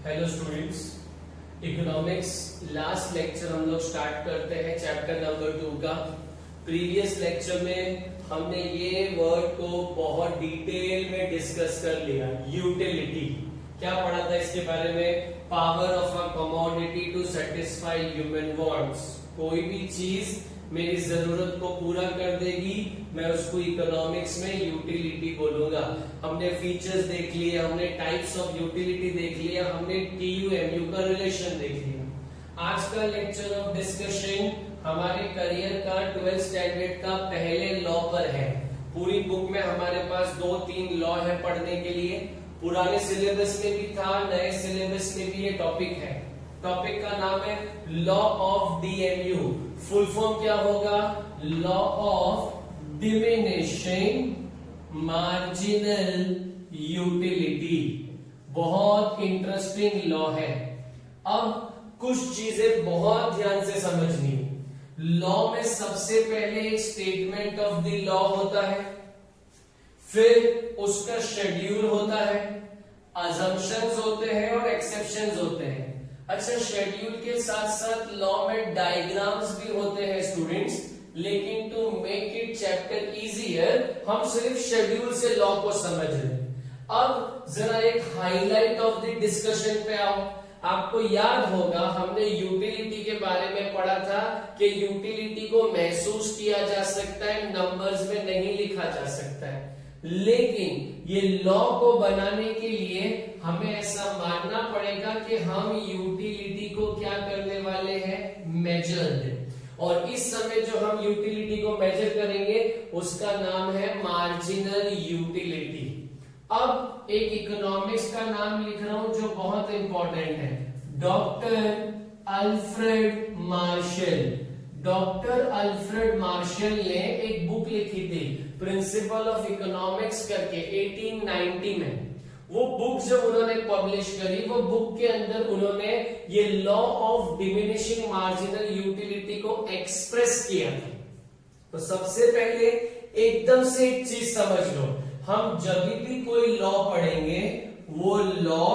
Hello students, economics last lecture हम लोग start करते हैं चैप्टर नंबर 2 का। प्रीवियस लेक्चर में हमने ये वर्ड को बहुत डिटेल में डिस्कस कर लिया। यूटिलिटी क्या पढ़ा था इसके बारे में? Power of a commodity to satisfy human wants. कोई भी चीज मेरी जरूरत को पूरा कर देगी, मैं उसको इकोनॉमिक्स में यूटिलिटी बोलूंगा। हमने फीचर्स देख लिए, हमने टाइप्स ऑफ यूटिलिटी देख लिया, हमने टीयू-एमयू का रिलेशन देख लिया। आज का लेक्चर ऑफ डिस्कशन हमारे करियर का 12th स्टैंडर्ड का पहले लॉ पर है। पूरी बुक में हमारे पास 2-3 लॉ है पढ़ने के लिए। पुराने सिलेबस में भी था, नए सिलेबस में भी ये टॉपिक है। टॉपिक का नाम है law of DMU. Full form क्या होगा? Law of diminishing marginal utility. बहुत इंटरेस्टिंग लॉ है। अब कुछ चीजें बहुत ध्यान से समझनी है। लॉ में सबसे पहले एक स्टेटमेंट ऑफ द लॉ होता है, फिर उसका शेड्यूल होता है, अजम्पशंस होते हैं और एक्सेप्शंस होते हैं। अच्छा, शेड्यूल के साथ साथ लॉ में डायग्राम्स भी होते हैं स्टूडेंट्स, लेकिन to make it chapter easier हम सिर्फ शेड्यूल से लॉ को समझ रहे हैं। अब जरा एक हाईलाइट ऑफ द डिस्कशन पे आओ। आपको याद होगा हमने यूटिलिटी के बारे में पढ़ा था कि यूटिलिटी को महसूस किया जा सकता है, नंबर्स में नहीं लिखा जा सकता है। लेकिन ये लॉ को बनाने के लिए हमें ऐसा मानना पड़ेगा कि हम यूटिलिटी को क्या करने वाले हैं? मेजर। और इस समय जो हम यूटिलिटी को मेजर करेंगे उसका नाम है मार्जिनल यूटिलिटी। अब एक इकोनॉमिक्स का नाम लिख रहा हूं जो बहुत इंपॉर्टेंट है, doctor Alfred Marshall. Doctor Alfred Marshall ने एक बुक लिखी थी, प्रिंसिपल ऑफ इकोनॉमिक्स करके, 1890 में। वो बुक जब उन्होंने पब्लिश करी, वो बुक के अंदर उन्होंने ये law of diminishing marginal utility को एक्सप्रेस किया था। तो सबसे पहले एकदम से एक चीज समझ लो, हम जब भी कोई लॉ पढ़ेंगे वो लॉ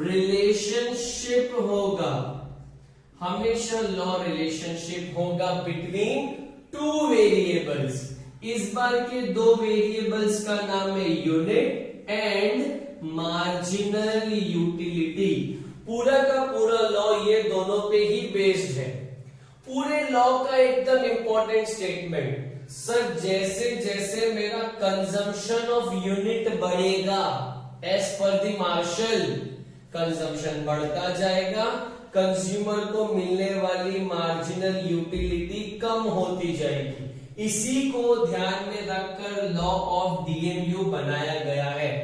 रिलेशनशिप होगा। हमेशा लॉ रिलेशनशिप होगा बिटवीन टू वेरिएबल्स। इस बार के दो वेरिएबल्स का नाम है यूनिट एंड मार्जिनल यूटिलिटी। पूरा का पूरा लॉ ये दोनों पे ही बेस्ड है। पूरे लॉ का एकदम इंपॉर्टेंट स्टेटमेंट, सर जैसे जैसे मेरा कंजम्पशन ऑफ यूनिट बढ़ेगा, as per the Marshall, consumption बढ़ता जाएगा, कंज्यूमर को मिलने वाली मार्जिनल यूटिलिटी कम होती जाएगी। इसी को ध्यान में रखकर लॉ ऑफ डीएमयू बनाया गया है।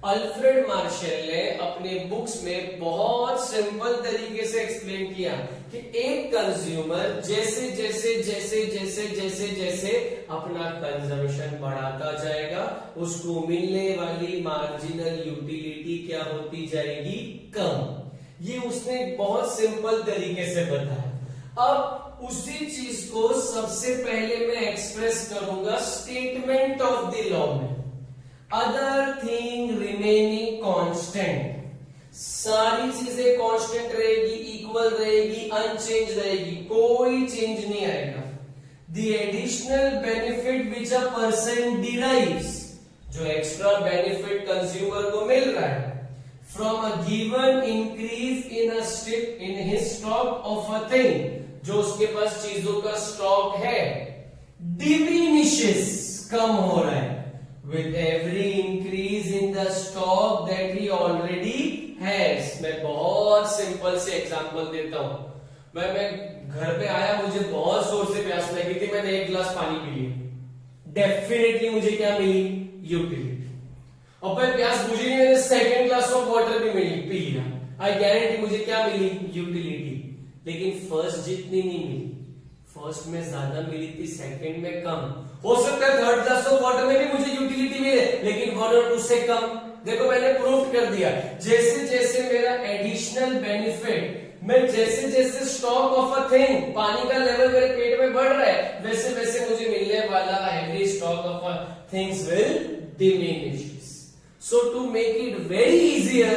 अल्फ्रेड मार्शल ने अपने बुक्स में बहुत सिंपल तरीके से एक्सप्लेन किया कि एक कंज्यूमर जैसे जैसे जैसे जैसे जैसे जैसे अपना कंजम्पशन बढ़ाता जाएगा, उसको मिलने वाली मार्जिनल यूटिलिटी क्या होती जाएगी? कम। ये उसने बहुत सिंपल तरीके से बताया। अब उसी चीज को सबसे पहले मैं एक्सप्रेस करूंगा स्टेटमेंट ऑफ द लॉ में। अदर थिंग रिमेनिंग कांस्टेंट, सारी चीजें कांस्टेंट रहेगी, इक्वल रहेगी, अनचेंज रहेगी, कोई चेंज नहीं आएगा। The additional benefit which a person derives, जो एक्स्ट्रा बेनिफिट कंज्यूमर को मिल रहा है from a given increase in his stock of a thing, जो उसके पास चीजों का स्टॉक है, diminishes, कम हो रहा है, with every increase in the stock that he already has। मैं बहुत सिंपल से एग्जांपल देता हूं। मैं घर पे आया, मुझे बहुत जोर से प्यास लगी थी, मैंने 1 गिलास पानी पी लिया, डेफिनेटली मुझे क्या मिली? यूटिलिटी। और फिर प्यास बुझी नहीं, मैंने सेकंड ग्लास ऑफ वाटर भी पी लिया, आई गारंटी मुझे क्या मिली? यूटिलिटी। लेकिन फर्स्ट जितनी नहीं मिली, फर्स्ट में ज्यादा मिली थी, सेकंड में कम। हो सकता है थर्ड ग्लास ऑफ वाटर में भी मुझे यूटिलिटी मिले, लेकिन 1 और 2 से कम। देखो मैंने प्रूफ कर दिया, जैसे जैसे मेरा एडिशनल बेनिफिट, मैं जैसे जैसे स्टॉक ऑफ अ थिंग, पानी का लेवल मेरे पेट में बढ़ रहा है, वैसे वैसे मुझे मिलने वाला every stock of a things will diminish. So to make it very easier,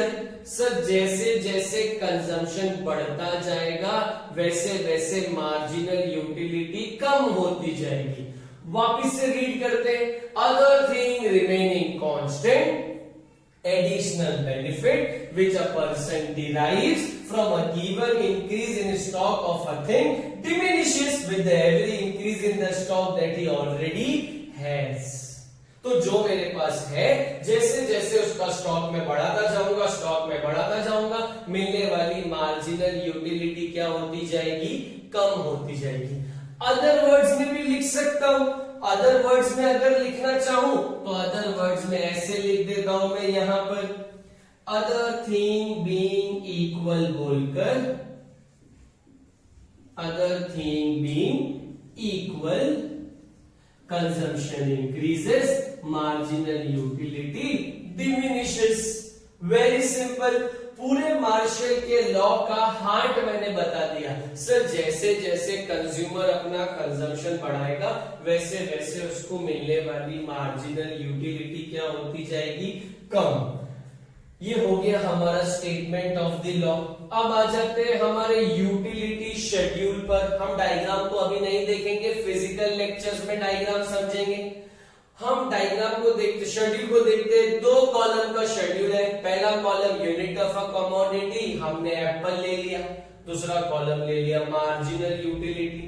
sir जैसे जैसे कंजम्पशन बढ़ता जाएगा वैसे वैसे मार्जिनल यूटिलिटी कम होती जाएगी। वापिस से रीड करते हैं, other thing remaining constant, additional benefit which a person derives from a given increase in stock of a thing diminishes with every increase in the stock that he already has। तो जो मेरे पास है जैसे जैसे उसका stock में बढ़ाता जाऊंगा मिलने वाली मार्जिनल यूटिलिटी क्या होती जाएगी, कम होती जाएगी। अदर वर्ड्स में भी लिख सकता हूं, अदर वर्ड्स में अगर लिखना चाहूं तो अदर वर्ड्स में ऐसे लिख देता हूं मैं यहां पर, अदर थिंग बीइंग इक्वल बोलकर, other thing being equal consumption increases, marginal utility diminishes. Very simple, पूरे मार्शल के लॉ का हार्ट मैंने बता दिया। सर जैसे जैसे कंज्यूमर अपना कंजम्पशन बढ़ाएगा वैसे वैसे उसको मिलने वाली मार्जिनल यूटिलिटी क्या होती जाएगी, कम। ये हो गया हमारा स्टेटमेंट ऑफ द लॉ। अब आ जाते हैं हमारे यूटिलिटी शेड्यूल पर। हम डायग्राम को अभी नहीं देखेंगे, फिजिकल लेक्चर्स में डायग्राम समझेंगे। हम डायग्राम को देखते, शेड्यूल को देखते हैं। 2 कॉलम का शेड्यूल है। पहला column unit of a commodity, हमने एप्पल ले लिया। दूसरा कॉलम ले लिया मार्जिनल यूटिलिटी।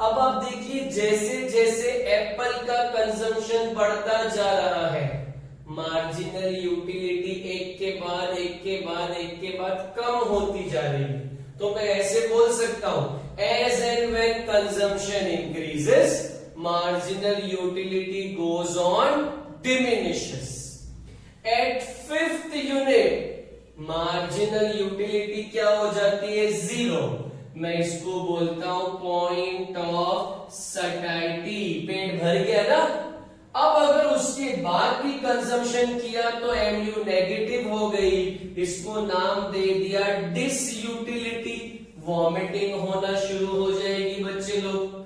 अब आप देखिए जैसे जैसे एप्पल का कंजम्पशन बढ़ता जा रहा है मार्जिनल यूटिलिटी एक के बाद कम होती जा रही है। तो मैं ऐसे बोल सकता हूं, as and when consumption increases marginal utility goes on diminishes। At 5th unit marginal utility क्या हो जाती है, 0। मैं इसको बोलता हूं पॉइंट ऑफ सटाइटी। पेट भर गया ना। अब अगर उसके बाद भी कंजम्पशन किया तो एमयू नेगेटिव हो गई, इसको नाम दे दिया डिसयूटिलिटी। वॉमिटिंग होना शुरू हो जाएगी बच्चे लोग।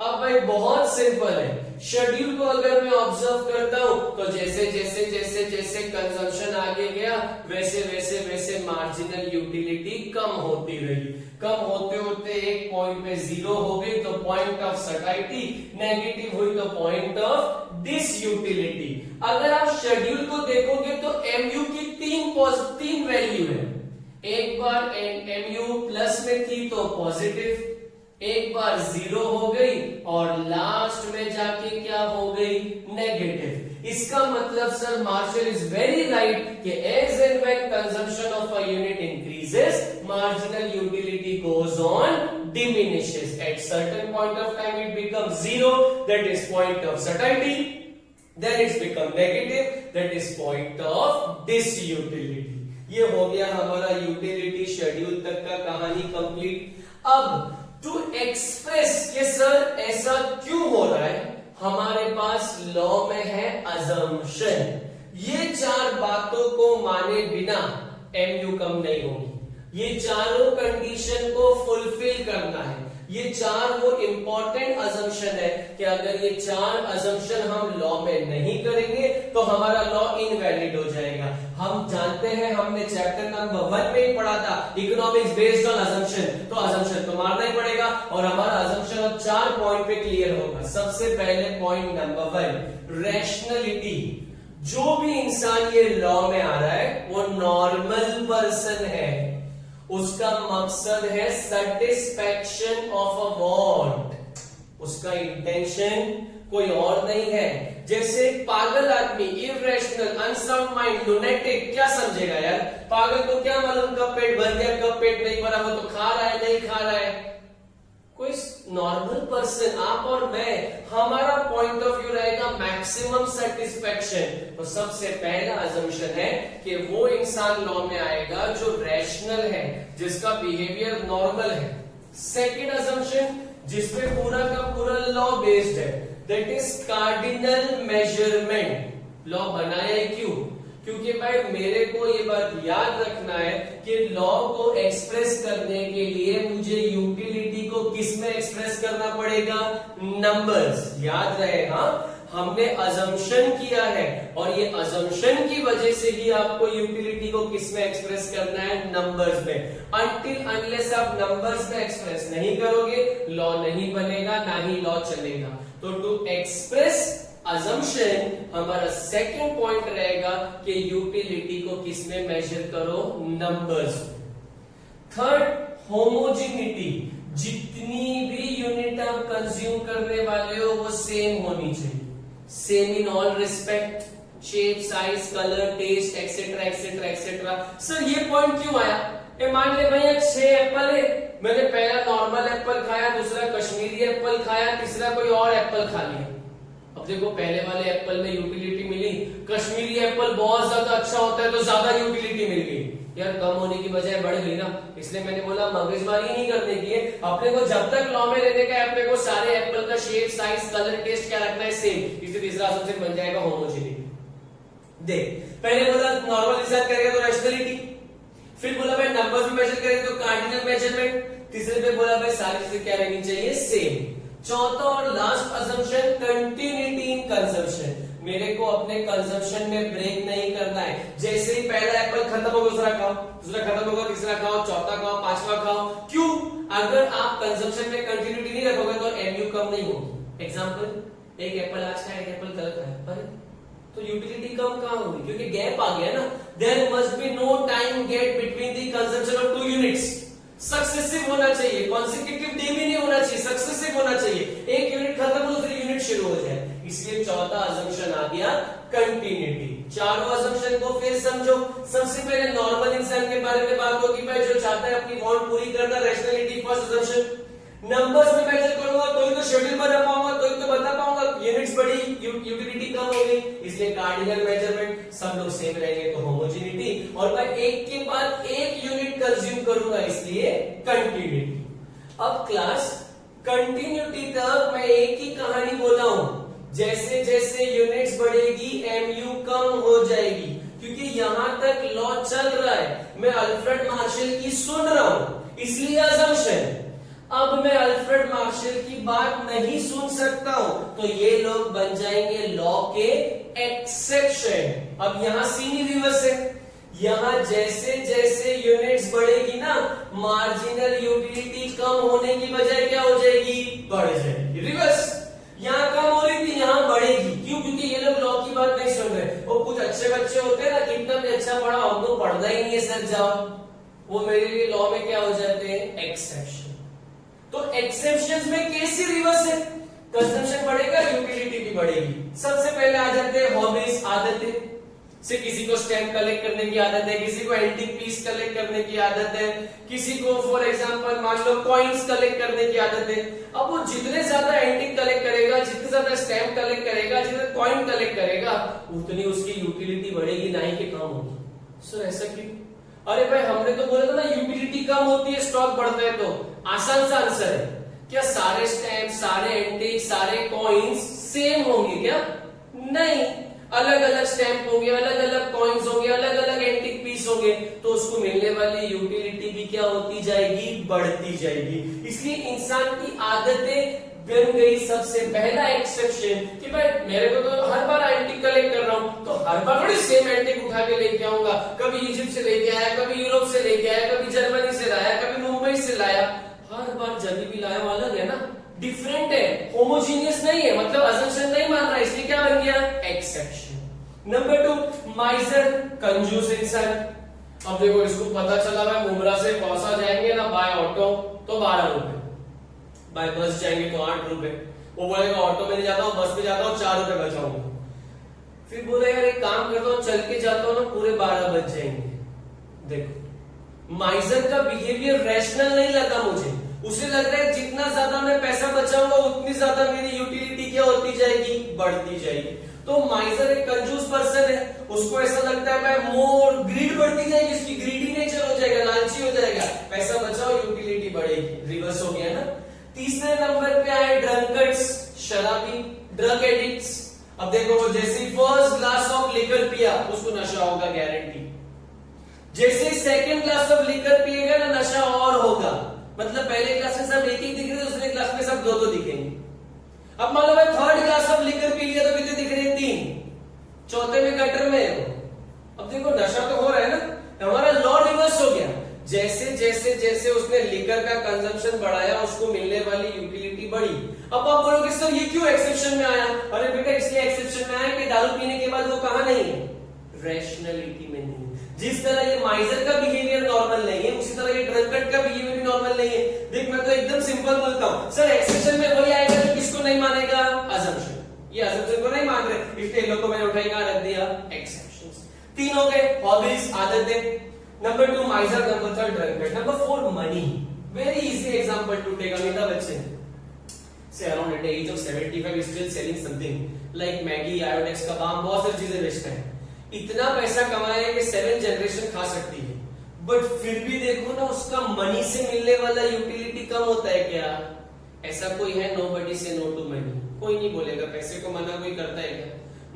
अब भाई बहुत सिंपल है, शेड्यूल को अगर मैं ऑब्जर्व करता हूं तो जैसे जैसे कंजम्पशन आगे गया वैसे वैसे मार्जिनल यूटिलिटी कम होती रही। कम होते होते एक पॉइंट पे 0 हो गई तो पॉइंट ऑफ सटाइटी, नेगेटिव हुई तो पॉइंट ऑफ डिसयूटिलिटी। अगर आप शेड्यूल को देखोगे तो एमयू की 3 वैल्यू है। एक बार एमयू प्लस में थी तो पॉजिटिव, एक बार 0 हो गई और लास्ट में जाके क्या हो गई, नेगेटिव। इसका मतलब sir Marshall is very right कि as and when consumption of a unit increases marginal utility goes on diminishes. At certain point of time it becomes 0, that is point of satiety, then it's become negative, that is point of disutility. ये हो गया हमारा utility schedule तक का कहानी complete. अब to express कि sir ऐसा क्यों हो रहा है, हमारे पास लॉ में है अजम्पशन। ये 4 बातों को माने बिना एमयू कम नहीं होगी। ये चारों कंडीशन को फुलफिल करना है। ये 4 वो इंपॉर्टेंट अजम्पशन है कि अगर ये 4 अजम्पशन हम लॉ में नहीं करेंगे तो हमारा लॉ इनवैलिड हो जाएगा। हम जानते हैं, हमने चैप्टर नंबर 1 में ही पढ़ा था इकोनॉमिक्स बेस्ड ऑन अजम्पशन। तो अजम्पशन तो मारना ही पड़ेगा और हमारा अजम्पशन अब 4 पॉइंट पे क्लियर होगा। सबसे पहले पॉइंट नंबर 1, रैशनैलिटी। जो भी इंसान ये लॉ में आ रहा है वो नॉर्मल पर्सन है। उसका मकसद है सेटिस्फैक्शन ऑफ अ वांट, उसका इंटेंशन कोई और नहीं है। जैसे पागल आदमी, इररेशनल, अनसाउंड माइंड, लुनेटिक, क्या समझेगा यार? पागल को क्या मालूम कब पेट भर गया कब पेट नहीं भरा, वो तो खा रहा है नहीं खा रहा है। कोई नॉर्मल पर्सन, आप और मैं, हमारा पॉइंट ऑफ व्यू रहेगा मैक्सिमम सेटिस्फैक्शन। तो सबसे पहला अजम्पशन है कि वो इंसान लॉ में आएगा जो रैशनल है, जिसका बिहेवियर नॉर्मल है। सेकंड अजम्पशन जिसपे पूरा का पूरा लॉ बेस्ड है, that is cardinal measurement. Law बनाया है क्यों? क्योंकि भाई मेरे को ये बात याद रखना है कि लॉ को एक्सप्रेस करने के लिए मुझे यूटिलिटी को किस में एक्सप्रेस करना पड़ेगा? नंबर्स। याद रहे, हाँ, हमने अजम्पशन किया है और ये अजम्पशन की वजह से ही आपको यूटिलिटी को किस में एक्सप्रेस करना है, नंबर्स में। अनटिल अनलेस आप नंबर्स में एक्सप्रेस नहीं करोगे लॉ नहीं बनेगा, ना ही लॉ चलेगा। तो टू एक्सप्रेस अजम्पशन हमारा सेकंड पॉइंट रहेगा कि यूटिलिटी को किस में मेजर करो, नंबर्स। थर्ड, होमोजेनिटी, जितनी भी यूनिट आप कंज्यूम करने वाले हो वो सेम होनी चाहिए, same in all respect, shape, size, colour, taste etcetera etcetera etcetera. Sir ये पॉइंट क्यों आया? मान ले भैया 6 एप्पल है, मैंने पहला नॉर्मल एप्पल खाया, दूसरा कश्मीरी एप्पल खाया, तीसरा कोई और एप्पल खा लिया। अब देखो पहले वाले एप्पल में यूटिलिटी मिली, कश्मीरी एप्पल बहुत ज्यादा अच्छा होता है तो ज्यादा यूटिलिटी मिल गई, यार कम होने की बजाय बढ़ गई ना। इसलिए मैंने बोला मगजमारी नहीं करने की है अपने को, जब तक लॉ में रहने का अपने को सारे एप्पल का शेप, साइज, कलर, टेस्ट क्या रखना है, सेम। इसलिए तीसरा असम्पशन बन जाएगा होमोजेनिटी। देख पहले बोला नॉर्मल के साथ करेगा तो रैशनैलिटी, फिर बोला भाई नंबर्स में मेजर करेंगे तो कार्डिनल मेजरमेंट, तीसरे पे बोला भाई सारी चीजें क्या रहनी चाहिए, सेम। चौथा और last assumption continuity in consumption, मेरे को अपने कंजम्पशन में ब्रेक नहीं करना है। जैसे ही पहला एप्पल खत्म होगा दूसरा खाओ, दूसरा खत्म होगा तीसरा खाओ, चौथा खाओ, पांचवा खाओ। क्यों? अगर आप कंजम्पशन में कंटिन्यूटी नहीं रखोगे तो एमयू कम नहीं होगी। एग्जांपल, एक एप्पल आज खाया, एक एप्पल कल खाया, अरे तो यूटिलिटी कम कहां होगी, क्योंकि गैप आ गया ना। There must be no time gap between the consumption of 2 units. Successive होना चाहिए, कॉन्सेक्यूटिव डे भी नहीं होना चाहिए, सक्सेसिव होना चाहिए। एक यूनिट खत्म हो दूसरी यूनिट शुरू हो जाए, इसलिए चौथा अजम्पशन आ गया कंटिन्यूटी। चारों अजम्पशन को फिर समझो। सबसे पहले नॉर्मल इंसान के बारे में बात होगी, भाई जो चाहता है अपनी वांट पूरी करना, रैशनैलिटी फर्स्ट अजम्पशन। नंबर्स में मेजर करूंगा तो ही तो शेड्यूल बना पाऊंगा, तो ही तो बता पाऊंगा, यूनिट्स बढ़ी, यूटिलिटी कम हो गई, इसलिए कार्डिनल मेजरमेंट सब लोग सेम रहेंगे तो होमोजेनिटी। और मैं एक के बाद एक यूनिट कंज्यूम करूंगा इसलिए कंटिन्यूटी। अब क्लास कंटिन्यूटी तक मैं एक ही कहानी बोला हूं, जैसे जैसे यूनिट्स बढ़ेगी एमयू कम हो जाएगी, क्योंकि यहां तक लॉ चल रहा है, मैं अल्फ्रेड मार्शल की सुन रहा हूं इसलिए अजम्पशन। अब मैं अल्फ्रेड मार्शल की बात नहीं सुन सकता हूं तो ये लोग बन जाएंगे लॉ के एक्सेप्शन। अब यहां सीनी रिवर्स है, यहां जैसे जैसे यूनिट्स बढ़ेगी ना, मार्जिनल यूटिलिटी कम होने की बजाय क्या हो जाएगी, बढ़ जाएगी। रिवर्स, यहां कम हो रही थी यहां बढ़ेगी। क्यों? क्योंकि ये लोग लॉ की बात नहीं सुन रहे। वो कुछ अच्छे बच्चे होते हैं ना, कितना भी अच्छा पढ़ा, हमको पढ़ना ही नहीं है सर जाओ, वो मेरे लिए लॉ में क्या हो जाते हैं, एक्सेप्शन। तो एक्सेप्शंस में कैसी रिवर्स है, कंजम्पशन बढ़ेगा यूटिलिटी भी बढ़ेगी। सबसे पहले आ जाते हैं हॉबीज, आदतें से, किसी को स्टैम्प कलेक्ट करने की आदत है, किसी को एंटीक पीस कलेक्ट करने की आदत है, किसी को फॉर एग्जांपल मान लो कॉइन्स कलेक्ट करने की आदत है। अब वो जितने ज्यादा एंटीक कलेक्ट करेगा, जितने ज्यादा स्टैम्प कलेक्ट करेगा, जितने कॉइन कलेक्ट करेगा, उतनी उसकी यूटिलिटी बढ़ेगी, ना ही कि कम होगी। सर ऐसा क्यों? अरे भाई हमने तो बोला था ना यूटिलिटी कम होती है स्टॉक बढ़ता है। तो आसान सा आंसर है, क्या सारे स्टैम्प, सारे एंटीक, सारे कॉइन्स सेम होंगे क्या? नहीं, अलग अलग स्टैम्प होंगे, अलग अलग कॉइन्स होंगे, अलग अलग एंटीक पीस होंगे, तो उसको मिलने वाली यूटिलिटी भी क्या होती जाएगी, बढ़ती जाएगी। इसलिए इंसान की आदतें बन गई सबसे पहला एक्सेप्शन कि भाई मेरे को तो हर बार एंटीक कलेक्ट कर रहा हूं, तो हर बार थोड़ी सेम एंटीक उठा के लेके आऊंगा। कभी इजिप्ट से लेके आया, कभी यूरोप से लेके आया, कभी जर्मनी से लाया, कभी मुंबई से लाया, हर बार जब भी लाया अलग है ना, डिफरेंट है, होमोजीनियस नहीं है, मतलब अजम्पशन नहीं मान रहा, इसलिए क्या बन गया, एक्सेप्शन। नंबर 2, माइजर, कंजूस इंसान। अब देखो इसको पता चला भाई मुमरा से कौसा जाएंगे ना बाय ऑटो तो 12 रुपए, बाय बस जाएंगे तो 8 रुपए। वो बोलेगा ऑटो में नहीं जाता हूँ, बस में जाता हूँ, 4 रुपए बचाऊंगा। फिर बोलेगा एक काम करता हूँ, चल के जाता हूँ ना, पूरे 12 बच जाएंगे। देखो माइजर का बिहेवियर रैशनल नहीं लगा मुझे, उसे लग रहा है जितना ज्यादा मैं पैसा बचाऊंगा उतनी ज्यादा मेरी यूटिलिटी क्या होती जाएगी, बढ़ती जाएगी। तो माइजर एक कंजूस पर्सन है, उसको ऐसा लगता है भाई मोर ग्रीड बढ़ती जाएगी, उसकी ग्रीडी नेचर हो जाएगा, लालची हो जाएगा, पैसा बचाओ यूटिलिटी बढ़ेगी। रिवर्स हो गया ना। तीसरे नंबर पे आए ड्रंकर्ड्स, शराबी, ड्रग एडिक्ट्स। अब देखो वो जैसे ही फर्स्ट ग्लास ऑफ लिकर पिया उसको नशा होगा गारंटी, जैसे ही सेकंड ग्लास ऑफ लिकर पिएगा ना नशा और होगा। मतलब पहले क्लास में सब एक दिख रहे, दूसरे क्लास में सब दो दिखेंगे। अब मान लो भाई third glass of liquor P लिया तो कितने लीटर का कंजम्पशन बढ़ाया, उसको मिलने वाली यूटिलिटी बढ़ी। अब आप बोलोगे सर ये क्यों एक्सेप्शन में आया? अरे बेटा इसलिए एक्सेप्शन में आया कि दारू पीने के बाद वो कहां नहीं है, रैशनैलिटी में नहीं। जिस तरह ये माइजर का बिहेवियर नॉर्मल नहीं है, उसी तरह ये ड्रंकर्ड का बिहेवियर भी नॉर्मल नहीं है। देख मैं तो एकदम सिंपल बोलता हूं, सर एक्सेप्शन में वही आएगा जो किसको नहीं मानेगा, अजम्पशन। ये अजम्पशन को नहीं मान रहे, इसलिए इन लोग को मैंने उठाई कहां रख दिया, एक्सेप्शंस। तीन हो गए, हॉबीज, आदतें। Number 2 miser, number 3 drunkard. Number 4 money. Very easy example to take. Amitabh Bachchan say around at the age of 75 is still selling something like Maggi, Iodex का बाम, बहुत सारी चीजें बेचते हैं। इतना पैसा कमाया है कि 7 जनरेशन खा सकती है, बट फिर भी देखो ना उसका मनी से मिलने वाला यूटिलिटी कम होता है क्या? ऐसा कोई है? nobody say no to money। कोई नहीं बोलेगा, पैसे को मना कोई करता है क्या?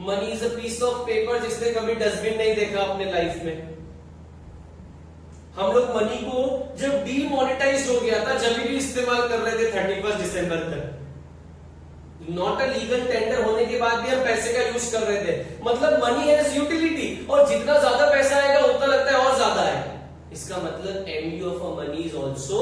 Money is a piece of paper. जिसने कभी डस्टबिन नहीं देखा अपने लाइफ में, हम लोग मनी को जब डीमोनेटाइज हो गया था जब भी इस्तेमाल कर रहे थे 31 दिसंबर तक। नॉट अ लीगल टेंडर होने के बाद भी हम पैसे का यूज कर रहे थे। मतलब मनी हैज यूटिलिटी, और जितना ज्यादा पैसा आएगा उतना लगता है और ज्यादा है। इसका मतलब MU of a money is also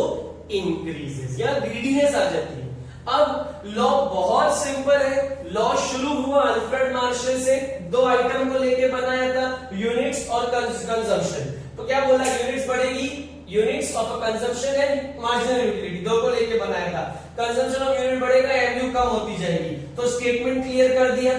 increases, या ग्रीडीनेस आ जाती है। अब लॉ बहुत सिंपल है। लॉ शुरू हुआ अल्फ्रेड मार्शल से, 2 आइटम को लेके बनाया था, यूनिट्स और कंजम्पशन। तो क्या बोला, यूनिट्स बढ़ेगी, units of a consumption and marginal utility, दो को लेके बनाया था। कंजम्पशन ऑफ यूनिट बढ़ेगा, एमयू कम होती जाएगी। तो स्टेटमेंट क्लियर कर दिया।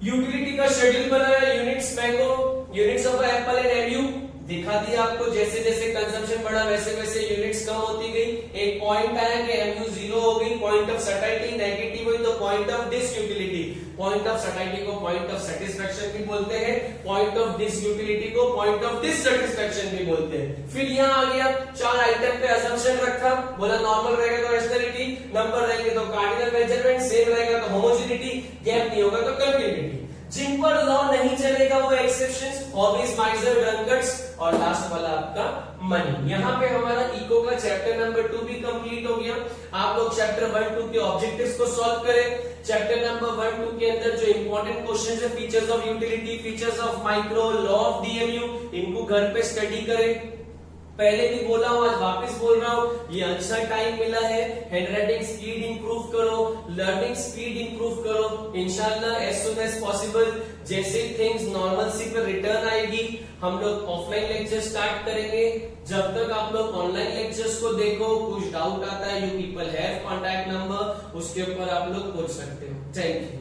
यूटिलिटी का शेड्यूल बनाया, units mango, units of Apple and MU दिखा दिया आपको। जैसे जैसे कंजम्पशन बढ़ा वैसे वैसे यूनिट्स कम होती गई। एक पॉइंट आया कि एमयू 0 हो गई, पॉइंट ऑफ सैटिस्फैक्शन नेगेटिव हुई, तो point of disutility. Point of satisfaction को पॉइंट ऑफ सेटिस्फैक्शन भी बोलते हैं, पॉइंट ऑफ डिसयूटिलिटी को पॉइंट ऑफ डिससैटिस्फैक्शन भी बोलते हैं। फिर यहाँ आ गया, 4 आइटम पे असम्पशन रखा, बोला नॉर्मल रहेगा तो रैशनैलिटी, नंबर रहेंगे तो कार्डिनल मेजरमेंट, सेम रहेगा तो होमोजेनिटी, गैप नहीं होगा तो कंटिन्यूटी। जिन पर लॉ नहीं चलेगा वो एक्सेप्शंस, हॉबीज, माइजर, ड्रंकर्ड्स, और लास्ट वाला आपका मनी। यहाँ पे हमारा इको का चैप्टर नंबर 2 भी कंप्लीट हो गया। आप लोग चैप्टर 1-2 के ऑब्जेक्टिव्स को सॉल्व करें। चैप्टर नंबर 1-2 के अंदर जो इंपॉर्टेंट क्वेश्चंस है, features of utility, features of micro, law of DMU, इनको घर पे स्टडी करें। पहले भी बोला हूं, आज वापस बोल रहा हूं, ये अच्छा टाइम मिला है, हैंडराइटिंग स्पीड इंप्रूव करो, लर्निंग स्पीड इंप्रूव करो। इंशाल्लाह एज सून एज पॉसिबल जैसे थिंग्स नॉर्मलसी पर रिटर्न आएगी, हम लोग ऑफलाइन लेक्चर स्टार्ट करेंगे। जब तक आप लोग ऑनलाइन लेक्चर्स को देखो, कुछ डाउट आता है, you people have contact number, उसके ऊपर आप लोग पूछ सकते हो। Thank you.